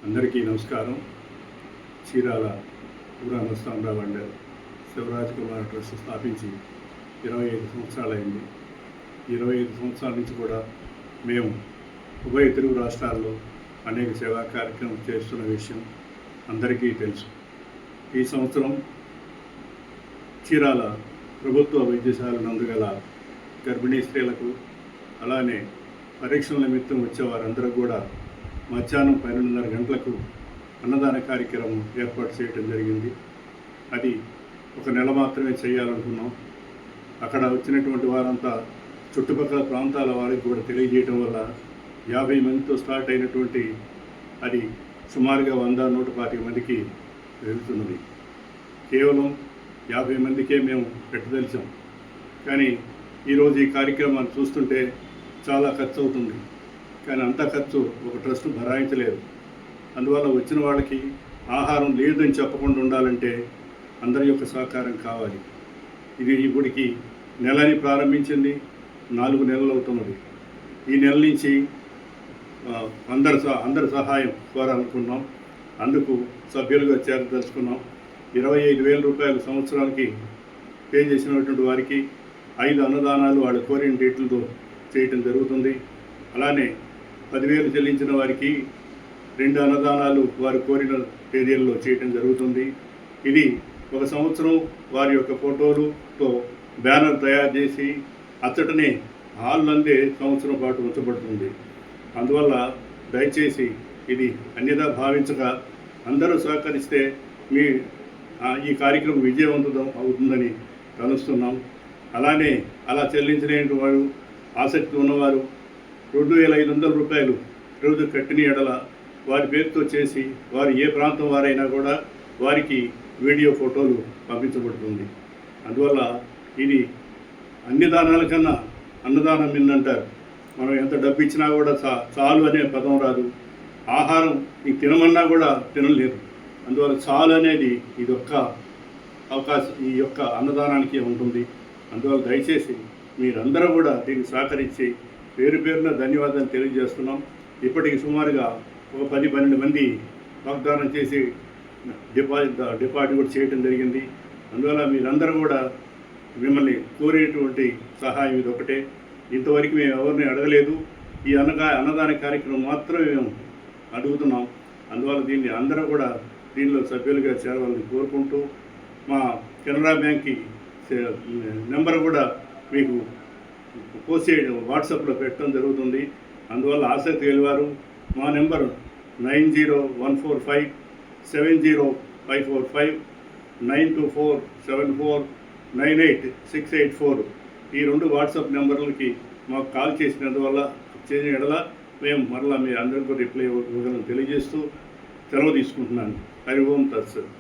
అందరికీ నమస్కారం. Chirala పురాణస్థానరావు and Shivraj Kumar trust స్థాపించి 25 సంవత్సరాలైంది. 25 సంవత్సరాల నుంచి కూడా మేము ఉభయ తెలుగు రాష్ట్రాల్లో అనేక సేవా కార్యక్రమం చేస్తున్న విషయం అందరికీ తెలుసు. ఈ సంవత్సరం చీరాల ప్రభుత్వ వైద్యశాల నందుగల గర్భిణీ స్త్రీలకు అలానే పరీక్షల నిమిత్తం వచ్చే వారందరూ కూడా మధ్యాహ్నం 12:30 గంటలకు అన్నదాన కార్యక్రమం ఏర్పాటు చేయడం జరిగింది. అది ఒక నెల మాత్రమే చేయాలనుకున్నాం. అక్కడ వచ్చినటువంటి వారంతా చుట్టుపక్కల ప్రాంతాల వారికి కూడా తెలియజేయడం వల్ల 50 మందితో స్టార్ట్ అయినటువంటి అది సుమారుగా 100-125 మందికి వెళ్తున్నది. కేవలం 50 మందికే మేము పెట్టదలిచాం. కానీ ఈరోజు ఈ కార్యక్రమాన్ని చూస్తుంటే చాలా ఖర్చు అవుతుంది. కానీ అంత ఖర్చు ఒక ట్రస్ట్ భరాయించలేదు. అందువల్ల వచ్చిన వాళ్ళకి ఆహారం లేదని చెప్పకుండా ఉండాలంటే అందరి యొక్క సహకారం కావాలి. ఇది ఇప్పటికి నెలని ప్రారంభించింది, 4 నెలలు అవుతున్నది. ఈ నెల నుంచి అందరి సహాయం కోరాలనుకున్నాం. అందుకు సభ్యులుగా చేరదలుచుకున్నాం. 25,000 రూపాయలు సంవత్సరానికి పే చేసినటువంటి వారికి 5 అన్నదానాలు వాళ్ళు కోరిన డేట్లతో చేయటం జరుగుతుంది. అలానే 10,000 చెల్లించిన వారికి 2 అన్నదానాలు వారు కోరిన తేదీల్లో చేయటం జరుగుతుంది. ఇది ఒక సంవత్సరం వారి యొక్క ఫోటోలతో బ్యానర్ తయారు చేసి అచ్చటనే హాల్ నందే సంవత్సరం పాటు ఉంచబడుతుంది. అందువల్ల దయచేసి ఇది అన్యదా భావించక అందరూ సహకరిస్తే ఈ కార్యక్రమం విజయవంతం అవుతుందని తలుస్తున్నాం. అలానే అలా చెల్లించలేని వారు, ఆసక్తి ఉన్నవారు 2,500 రూపాయలు రోజు కట్టిన ఎడల వారి పేరుతో చేసి వారు ఏ ప్రాంతం వారైనా కూడా వారికి వీడియో ఫోటోలు పంపించబడుతుంది. అందువల్ల ఇది అన్ని దానాల కన్నా అన్నదానం మిన్నంటారు. మనం ఎంత డబ్బు ఇచ్చినా కూడా చాలు అనే పదం రాదు. ఆహారం ఈ తినమన్నా కూడా తినలేదు. అందువల్ల చాలు అనేది ఇదొక్క అవకాశం ఈ యొక్క అన్నదానానికి ఉంటుంది. అందువల్ల దయచేసి మీరందరూ కూడా దీన్ని సహకరించి పేరున ధన్యవాదాలు తెలియజేస్తున్నాం. ఇప్పటికి సుమారుగా ఒక 10-12 మంది వాగ్దానం చేసి డిపాజిట్ కూడా చేయడం జరిగింది. అందువల్ల మీరందరూ కూడా మిమ్మల్ని కోరేటువంటి సహాయం ఇది ఒకటే. ఇంతవరకు మేము ఎవరిని అడగలేదు. ఈ అన్నదాన కార్యక్రమం మాత్రమే మేము అడుగుతున్నాం. అందువల్ల దీన్ని అందరూ కూడా దీనిలో సభ్యులుగా చేరవాలని కోరుకుంటూ మా కెనరా బ్యాంక్కి నెంబర్ కూడా మీకు పోస్ట్ చేయడం వాట్సాప్లో పెట్టడం జరుగుతుంది. అందువల్ల ఆసక్తి గెలివారు మా నెంబర్ 9014570545 9247498 ఈ 2 వాట్సాప్ నెంబర్లకి మాకు కాల్ చేసినందువల్ల చేసిన ఎడల మేము మరలా మీ అందరికీ రిప్లై ఇవ్వగలని తెలియజేస్తూ సెలవు తీసుకుంటున్నాను. హరి ఓం తత్సత్.